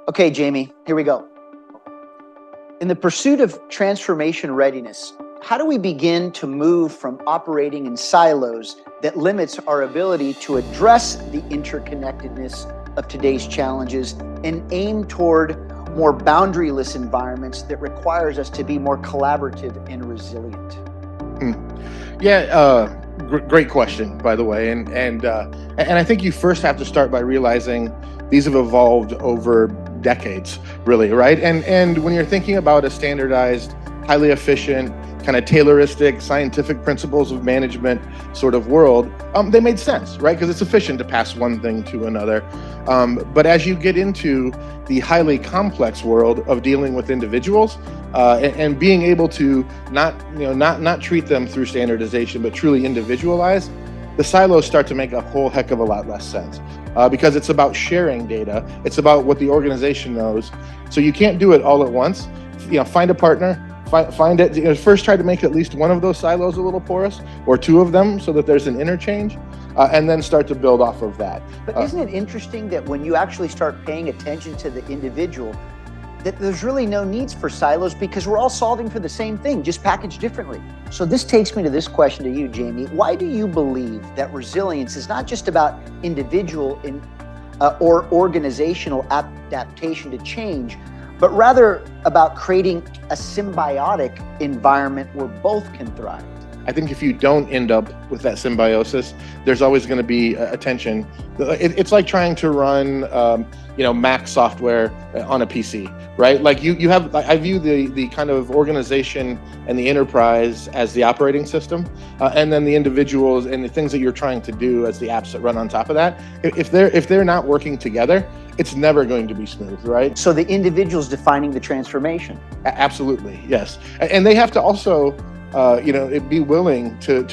Okay, Jamie, here we go. In the pursuit of transformation readiness, how do we begin to move from operating in silos that limits our ability to address the interconnectedness of today's challenges and aim toward more boundaryless environments that requires us to be more collaborative and resilient? Yeah, great question, by the way. And I think you first have to start by realizing these have evolved over decades, really, right? And when you're thinking about a standardized, highly efficient, kind of Tayloristic, scientific principles of management sort of world, they made sense, right? Because it's efficient to pass one thing to another. But as you get into the highly complex world of dealing with individuals and being able to not treat them through standardization, but truly individualize, the silos start to make a whole heck of a lot less sense. Because it's about sharing data. It's about what the organization knows. So you can't do it all at once. Find a partner, find it. First, try to make at least one of those silos a little porous, or two of them, so that there's an interchange, and then start to build off of that. But isn't it interesting that when you actually start paying attention to the individual, that there's really no needs for silos because we're all solving for the same thing, just packaged differently. So this takes me to this question to you, Jamie. Why do you believe that resilience is not just about individual or organizational adaptation to change, but rather about creating a symbiotic environment where both can thrive? I think if you don't end up with that symbiosis, there's always going to be a tension. It's like trying to run, Mac software on a PC, right? Like you have. I view the kind of organization and the enterprise as the operating system, and then the individuals and the things that you're trying to do as the apps that run on top of that. If they're not working together, it's never going to be smooth, right? So the individual's defining the transformation. Absolutely, yes, and they have to also. Be willing to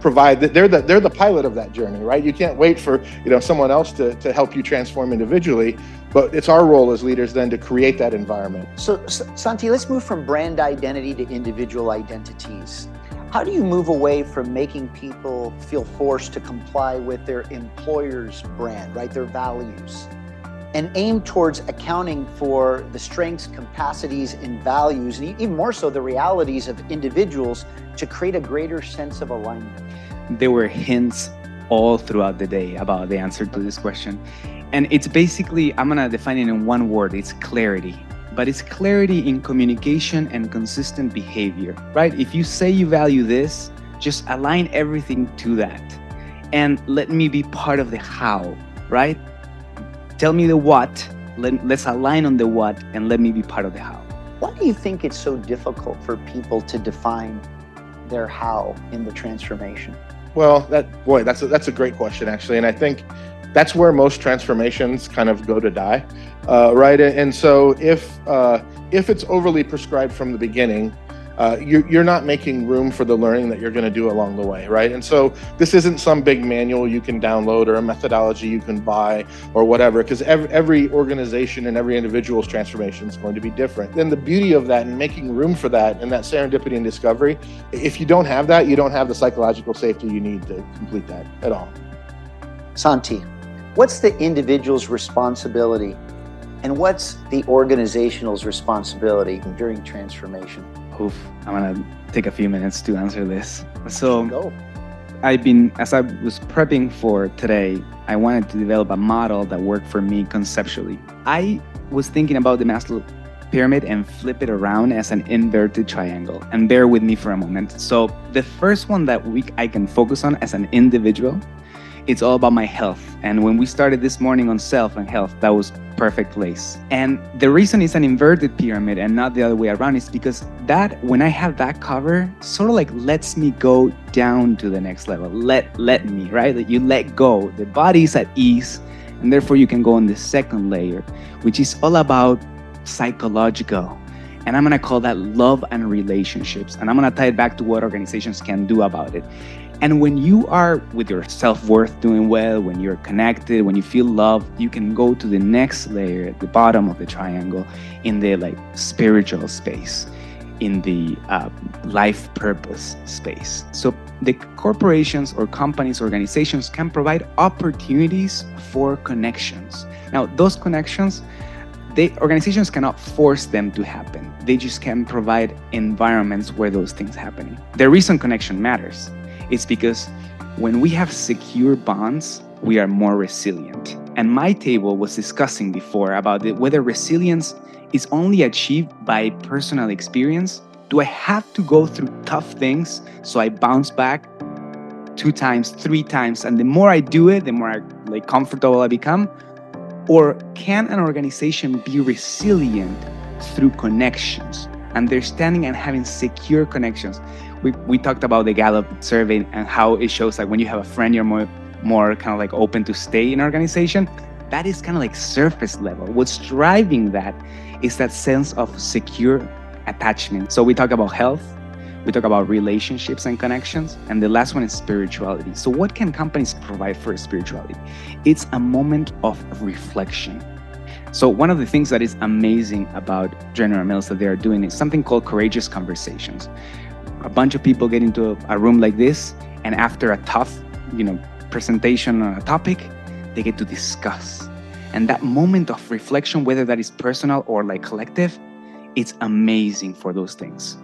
provide that they're the pilot of that journey, right? You can't wait for someone else to help you transform individually, but it's our role as leaders then to create that environment. So Santi, let's move from brand identity to individual identities. How do you move away from making people feel forced to comply with their employer's brand, right? Their values, and aim towards accounting for the strengths, capacities, and values, and even more so the realities of individuals to create a greater sense of alignment? There were hints all throughout the day about the answer to this question. And it's basically, I'm gonna define it in one word, it's clarity. But it's clarity in communication and consistent behavior, right? If you say you value this, just align everything to that. And let me be part of the how, right? Tell me the what, let's align on the what, and let me be part of the how. Why do you think it's so difficult for people to define their how in the transformation? Well, that's a great question, actually. And I think that's where most transformations kind of go to die, right? And so if it's overly prescribed from the beginning, you're not making room for the learning that you're going to do along the way, right? And so this isn't some big manual you can download or a methodology you can buy or whatever, because every organization and every individual's transformation is going to be different. And the beauty of that and making room for that and that serendipity and discovery, if you don't have that, you don't have the psychological safety you need to complete that at all. Santi, what's the individual's responsibility and what's the organizational's responsibility during transformation? Oof, I'm gonna take a few minutes to answer this. So as I was prepping for today, I wanted to develop a model that worked for me conceptually. I was thinking about the Maslow pyramid and flip it around as an inverted triangle. And bear with me for a moment. So the first one that I can focus on as an individual, it's all about my health. And when we started this morning on self and health, that was perfect place. And the reason it's an inverted pyramid and not the other way around is because that, when I have that cover, sort of like lets me go down to the next level. Let me, right? That you let go. The body's at ease, and therefore you can go on the second layer, which is all about psychological. And I'm gonna call that love and relationships. And I'm gonna tie it back to what organizations can do about it. And when you are with your self-worth doing well, when you're connected, when you feel loved, you can go to the next layer at the bottom of the triangle in the spiritual space, in the life purpose space. So the corporations or companies, organizations can provide opportunities for connections. Now, those connections, Organizations cannot force them to happen. They just can provide environments where those things happen. The reason connection matters is because when we have secure bonds, we are more resilient. And my table was discussing before about whether resilience is only achieved by personal experience. Do I have to go through tough things so I bounce back 2 times, 3 times, and the more I do it, the more comfortable I become? Or can an organization be resilient through connections, understanding and having secure connections? We talked about the GALLOP survey and how it shows when you have a friend, you're more kind of open to stay in an organization. That is kind of surface level. What's driving that is that sense of secure attachment. So we talk about health, we talk about relationships and connections, and the last one is spirituality. So what can companies provide for spirituality? It's a moment of reflection. So one of the things that is amazing about General Mills that they are doing is something called courageous conversations. A bunch of people get into a room like this, and after a tough, presentation on a topic, they get to discuss. And that moment of reflection, whether that is personal or collective, it's amazing for those things.